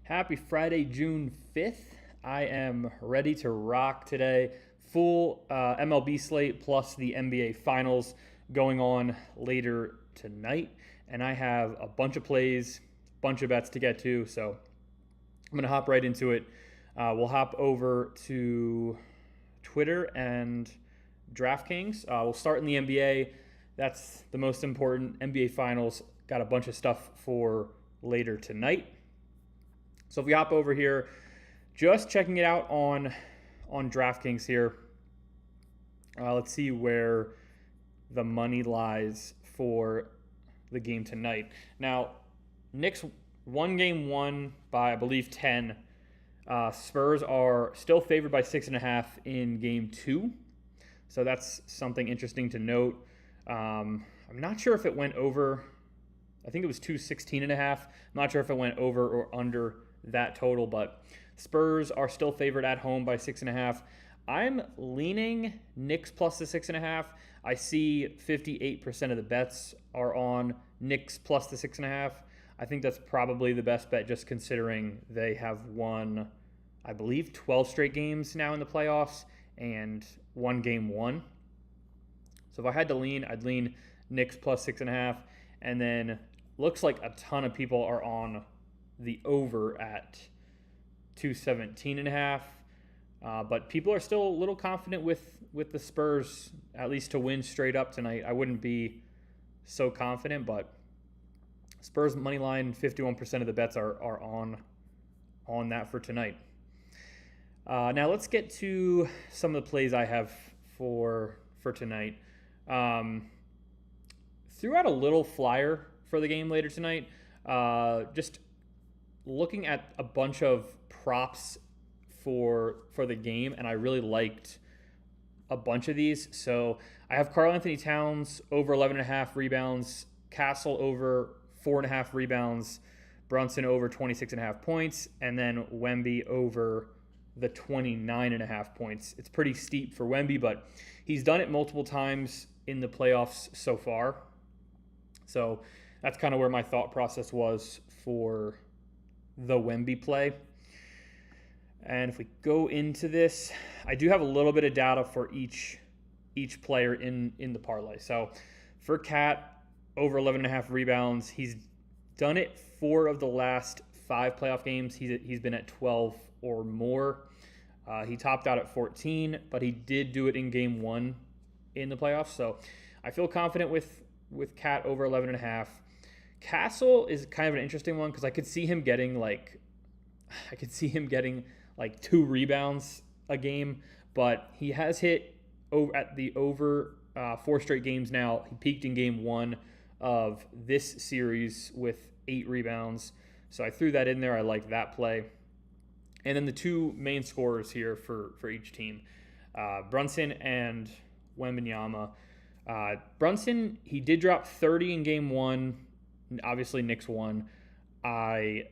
Happy Friday, June 5th. I am ready to rock today. Full MLB slate plus the NBA Finals going on later tonight. And I have a bunch of plays, bunch of bets to get to. So I'm going to hop right into it. We'll hop over to Twitter and DraftKings. We'll start in the NBA. That's the most important. NBA Finals. Got a bunch of stuff for later tonight. So if we hop over here, just checking it out on DraftKings here. Let's see where the money lies for the game tonight. Now, Knicks won game one by, I believe, 10. Spurs are still favored by 6.5 in game two. So that's something interesting to note. I'm not sure if it went over. I think it was 216.5. I'm not sure if it went over or under that total, but Spurs are still favored at home by 6.5. I'm leaning Knicks plus the 6.5. I see 58% of the bets are on Knicks plus the 6.5. I think that's probably the best bet, just considering they have won, I believe, 12 straight games now in the playoffs and won game one. So if I had to lean, I'd lean Knicks plus 6.5. And then looks like a ton of people are on the over at 217.5. But people are still a little confident with the Spurs, at least to win straight up tonight. I wouldn't be so confident, but Spurs money line, 51% of the bets are on that for tonight. Now let's get to some of the plays I have for tonight. Threw out a little flyer for the game later tonight. Just looking at a bunch of props for the game, and I really liked a bunch of these. So I have Karl Anthony Towns over 11.5 rebounds, Castle over 4.5 rebounds, Brunson over 26.5 points, and then Wemby over the 29.5 points. It's pretty steep for Wemby, but he's done it multiple times in the playoffs so far. So that's kind of where my thought process was for the Wemby play. And if we go into this, I do have a little bit of data for each player in the parlay. So for Cat, over 11.5 rebounds. He's done it 4 of the last 5 playoff games. He's been at 12 or more. He topped out at 14, but he did do it in game 1 in the playoffs. So I feel confident with Cat over 11.5. Castle is kind of an interesting one because I could see him getting like 2 rebounds a game, but he has hit over 4 straight games now. He peaked in game 1 of this series with 8 rebounds. So I threw that in there. I like that play. And then the 2 main scorers here for each team, Brunson and Wembanyama. Brunson, he did drop 30 in game 1. Obviously, Knicks won. I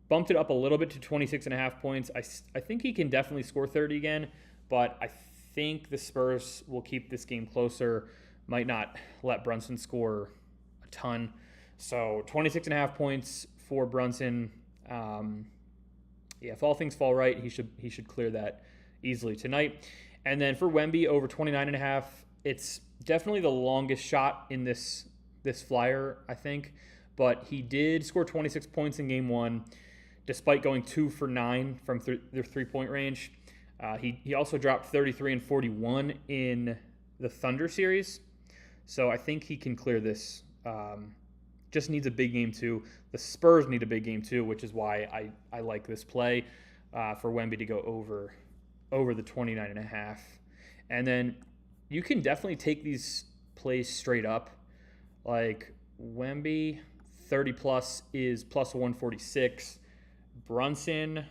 bumped it up a little bit to 26.5 points. I think he can definitely score 30 again, but I think the Spurs will keep this game closer. Might not let Brunson score a ton. So 26.5 points for Brunson. If all things fall right, he should clear that easily tonight. And then for Wemby, over 29.5. It's definitely the longest shot in this flyer, I think. But he did score 26 points in game 1, despite going 2 for 9 from their 3-point range. He also dropped 33 and 41 in the Thunder series. So I think he can clear this. Just needs a big game too. The Spurs need a big game too, which is why I like this play for Wemby to go over the 29.5. And then you can definitely take these plays straight up. Like Wemby, 30 plus is plus 146. Brunson,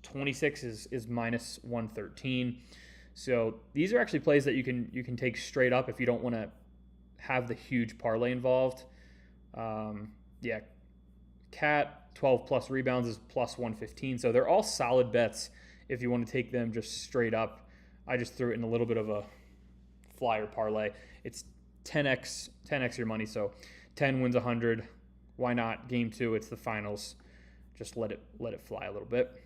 26 is minus 113. So these are actually plays that you can take straight up if you don't want to have the huge parlay involved. Cat, 12 plus rebounds is plus 115. So they're all solid bets if you want to take them just straight up. I just threw it in a little bit of a flyer parlay. It's 10x your money. So 10 wins 100. Why not? Game 2, it's the finals. just let it fly a little bit.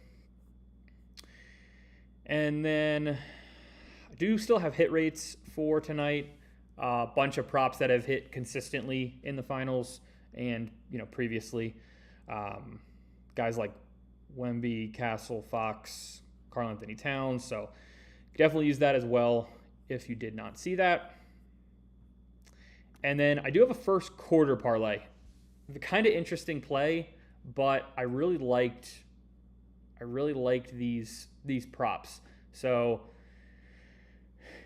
And then I do still have hit rates for tonight. A bunch of props that have hit consistently in the finals and previously. Guys like Wemby, Castle, Fox, Karl Anthony Towns. So definitely use that as well if you did not see that. And then I do have a first quarter parlay. The kind of interesting play, but I really liked these props. So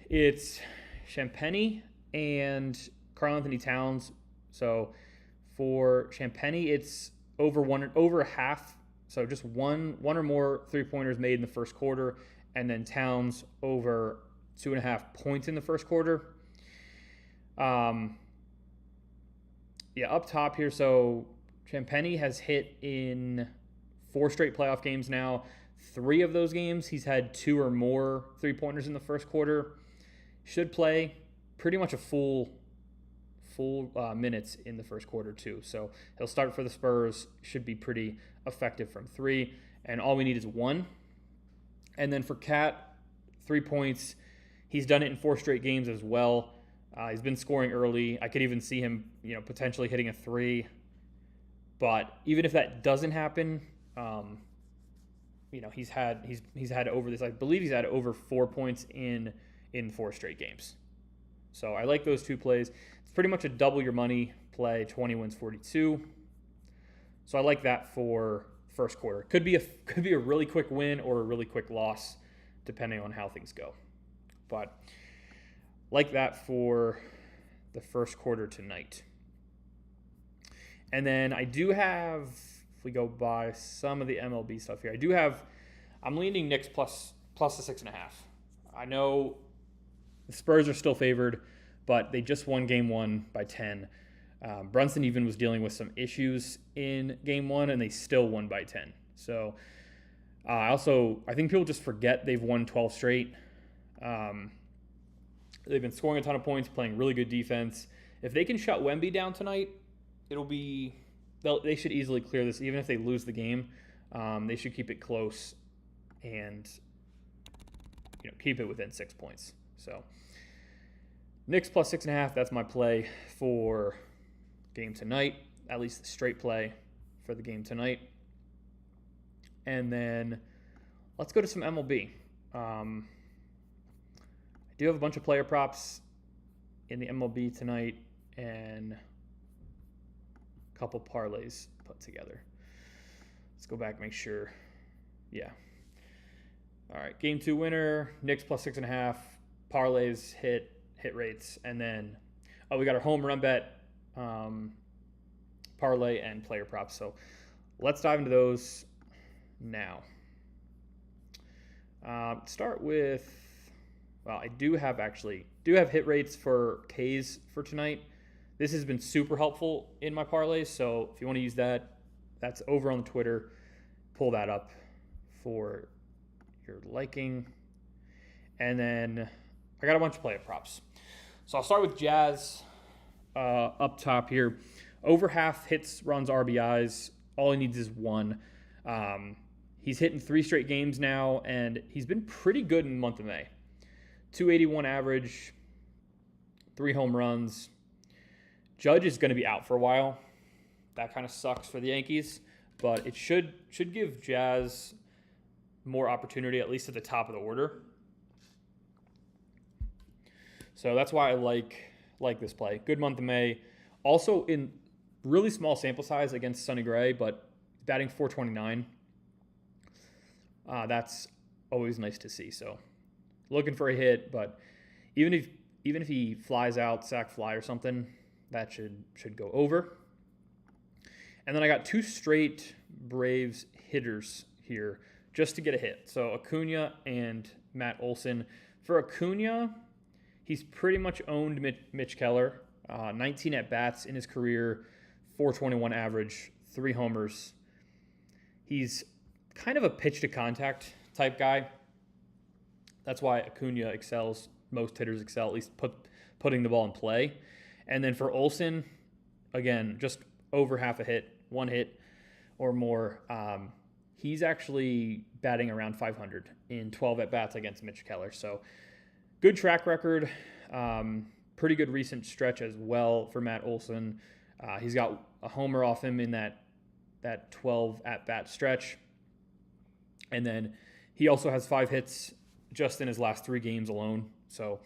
it's Champagny and Karl Anthony Towns. So for Champagny, it's over half. So just one or more 3-pointers made in the first quarter, and then Towns over 2.5 points in the first quarter. Up top here. So Champagny has hit in 4 straight playoff games now. 3 of those games, he's had 2 or more 3-pointers in the first quarter. Should play pretty much a full minutes in the first quarter too. So he'll start for the Spurs. Should be pretty effective from 3. And all we need is 1. And then for Cat, 3 points. He's done it in 4 straight games as well. He's been scoring early. I could even see him, potentially hitting a 3. But even if that doesn't happen, he's had over this. I believe he's had over 4 points in 4 straight games. So I like those 2 plays. It's pretty much a double your money play. 20 wins 42. So I like that for first quarter. Could be a really quick win or a really quick loss, depending on how things go. But like that for the first quarter tonight. And then I do have, if we go by some of the MLB stuff here, I'm leaning Knicks plus the 6.5. I know the Spurs are still favored, but they just won Game 1 by 10. Brunson even was dealing with some issues in Game 1, and they still won by 10. So I think people just forget they've won 12 straight. They've been scoring a ton of points, playing really good defense. If they can shut Wemby down tonight, they should easily clear this. Even if they lose the game, they should keep it close and keep it within 6 points. So Knicks plus 6.5. That's my play for game tonight. At least the straight play for the game tonight. And then let's go to some MLB. I do have a bunch of player props in the MLB tonight and a couple parlays put together. Let's go back and make sure. Yeah. All right. Game 2 winner, Knicks plus 6.5. Parlays, hit rates. And then, we got our home run bet, parlay, and player props. So let's dive into those now. Start with, I do have hit rates for Ks for tonight. This has been super helpful in my parlays. So if you want to use that, that's over on Twitter. Pull that up for your liking. And then I got a bunch of player props. So I'll start with Jazz up top here. Over half hits, runs, RBIs. All he needs is 1. He's hitting 3 straight games now, and he's been pretty good in the month of May. 281 average, 3 home runs. Judge is going to be out for a while. That kind of sucks for the Yankees, but it should give Jazz more opportunity, at least at the top of the order. So that's why I like this play. Good month of May. Also in really small sample size against Sonny Gray, but batting .429. That's always nice to see. So looking for a hit, but even if he flies out, sac fly or something, that should go over. And then I got 2 straight Braves hitters here just to get a hit. So Acuna and Matt Olson. For Acuna, he's pretty much owned Mitch Keller. 19 at-bats in his career, .421 average, 3 homers. He's kind of a pitch-to-contact type guy. That's why Acuna excels. Most hitters excel, at least putting the ball in play. And then for Olson, again, just over half a hit, 1 hit, or more. He's actually batting around 500 in 12 at-bats against Mitch Keller. So good track record. Pretty good recent stretch as well for Matt Olson. He's got a homer off him in that 12 at-bat stretch. And then he also has 5 hits just in his last 3 games alone. So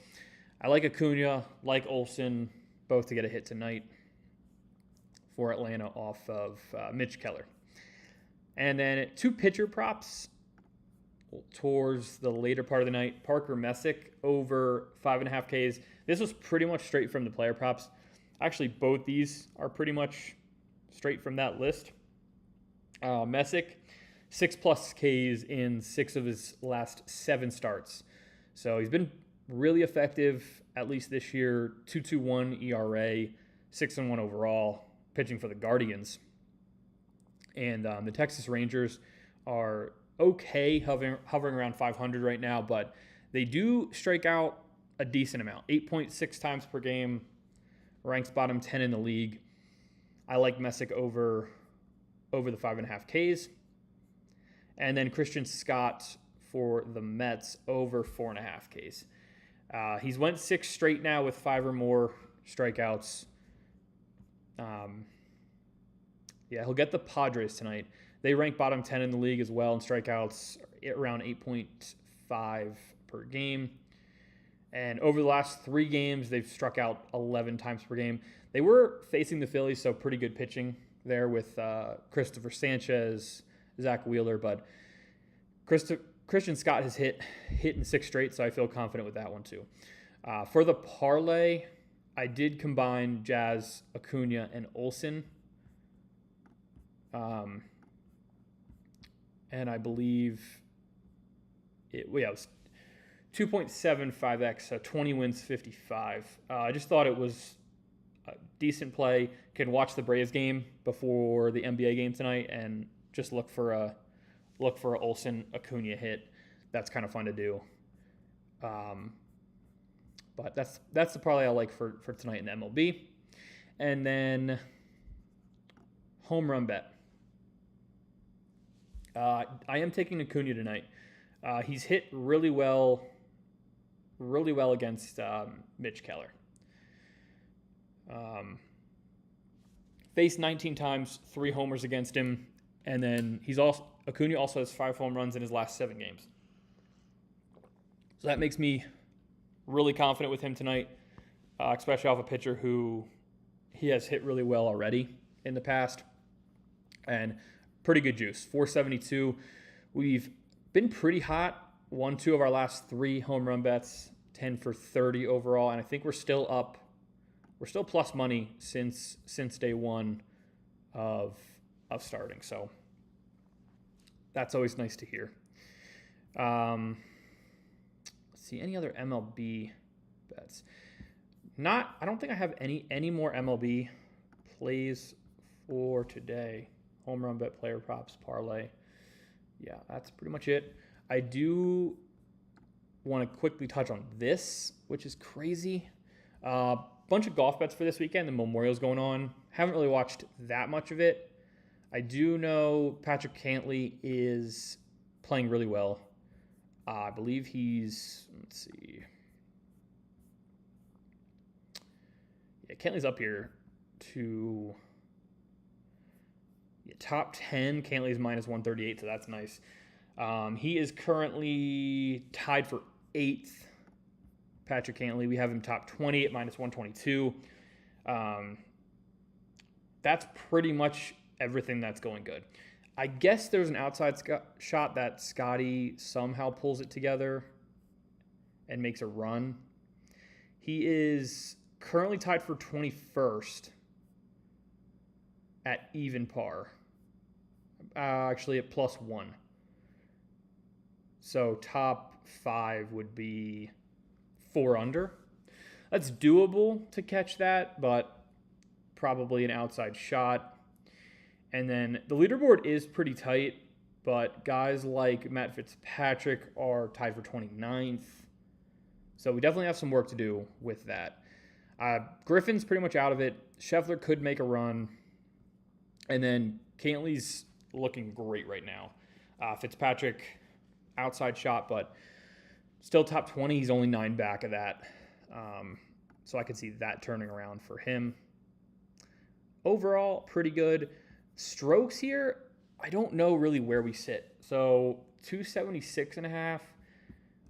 I like Acuna, like Olson, both to get a hit tonight for Atlanta off of Mitch Keller. And then 2 pitcher props towards the later part of the night. Parker Messick over 5.5 Ks. This was pretty much straight from the player props. Actually, both these are pretty much straight from that list. Messick, 6+ Ks in 6 of his last 7 starts. So he's been really effective, at least this year. 2.21 ERA, 6-1 overall, pitching for the Guardians. And the Texas Rangers are okay, hovering around 500 right now, but they do strike out a decent amount. 8.6 times per game, ranks bottom 10 in the league. I like Messick over the 5.5 Ks. And then Christian Scott for the Mets over 4.5 Ks. He's went 6 straight now with 5 or more strikeouts. He'll get the Padres tonight. They rank bottom 10 in the league as well in strikeouts, around 8.5 per game. And over the last 3 games, they've struck out 11 times per game. They were facing the Phillies, so pretty good pitching there with Christopher Sanchez, Zach Wheeler. But Christian Scott has hit in 6 straight, so I feel confident with that one too. For the parlay, I did combine Jazz, Acuna, and Olson. And I believe it was 2.75x, so 20 wins, 55. I just thought it was a decent play. Can watch the Braves game before the NBA game tonight and just look for a Olson Acuna hit. That's kind of fun to do. But that's the parlay I like for tonight in the MLB. And then home run bet. I am taking Acuna tonight. He's hit really well against Mitch Keller. Faced 19 times, 3 homers against him, and then Acuna also has 5 home runs in his last 7 games. So that makes me really confident with him tonight, especially off a pitcher who he has hit really well already in the past. And pretty good juice, 472. We've been pretty hot. 1-2 of our last 3 home run bets, 10 for 30 overall, and I think we're still up. We're still plus money since day 1 of starting. So that's always nice to hear. Let's see, any other MLB bets? I don't think I have any more MLB plays for today. Home run bet, player props, parlay. Yeah, that's pretty much it. I do want to quickly touch on this, which is crazy. Bunch of golf bets for this weekend. The Memorial's going on. Haven't really watched that much of it. I do know Patrick Cantley is playing really well. I believe he's, let's see. Yeah, Cantley's up here to top 10. Cantley's minus 138, so that's nice. He is currently tied for 8th. Patrick Cantley, we have him top 20 at minus 122. That's pretty much everything that's going good. I guess there's an outside shot that Scotty somehow pulls it together and makes a run. He is currently tied for 21st at even par. Actually at +1. So top 5 would be 4 under. That's doable to catch that, but probably an outside shot. And then the leaderboard is pretty tight, but guys like Matt Fitzpatrick are tied for 29th. So we definitely have some work to do with that. Griffin's pretty much out of it. Scheffler could make a run. And then Cantley's looking great right now. Fitzpatrick, outside shot, but still top 20. He's only 9 back of that. So I could see that turning around for him. Overall, pretty good. Strokes here, I don't know really where we sit. So 276.5.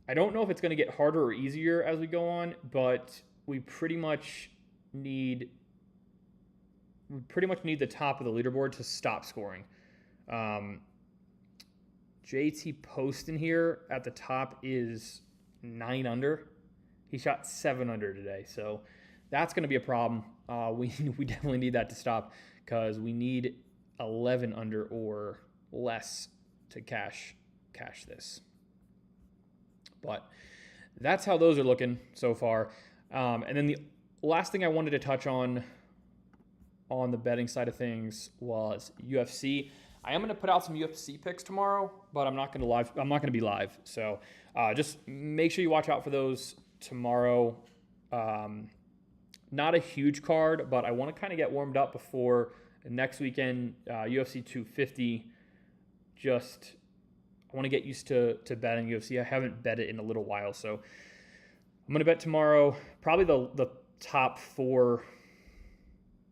I don't know if it's going to get harder or easier as we go on, but we pretty much need the top of the leaderboard to stop scoring. JT Poston here at the top is 9 under. He shot 7 under today, so that's going to be a problem. We definitely need that to stop because we need 11 under or less to cash this. But that's how those are looking so far. And then the last thing I wanted to touch on the betting side of things was UFC. I am going to put out some UFC picks tomorrow, but I'm not going to be live. So just make sure you watch out for those tomorrow. Not a huge card, but I want to kind of get warmed up before next weekend, UFC 250. I want to get used to betting UFC. I haven't bet it in a little while, so I'm going to bet tomorrow probably the top 4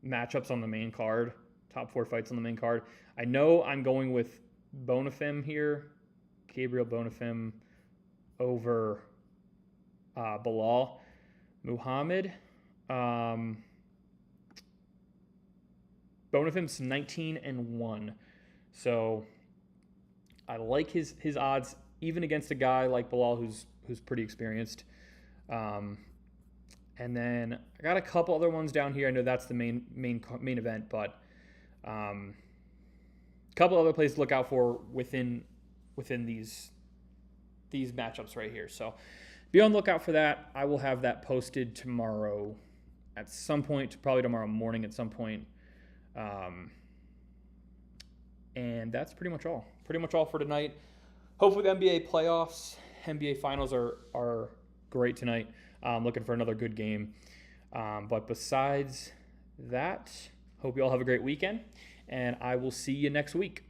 matchups on the main card, top 4 fights on the main card. I know I'm going with Bonifim here, Gabriel Bonifim over Bilal Muhammad. Bonifim's 19-1, so I like his odds even against a guy like Bilal who's pretty experienced. And then I got a couple other ones down here. I know that's the main event, but a couple other places to look out for within these matchups right here. So be on the lookout for that. I will have that posted tomorrow at some point, probably tomorrow morning at some point. And that's pretty much all. Pretty much all for tonight. Hopefully the NBA playoffs, NBA finals are great tonight. Looking for another good game. But besides that, hope you all have a great weekend, and I will see you next week.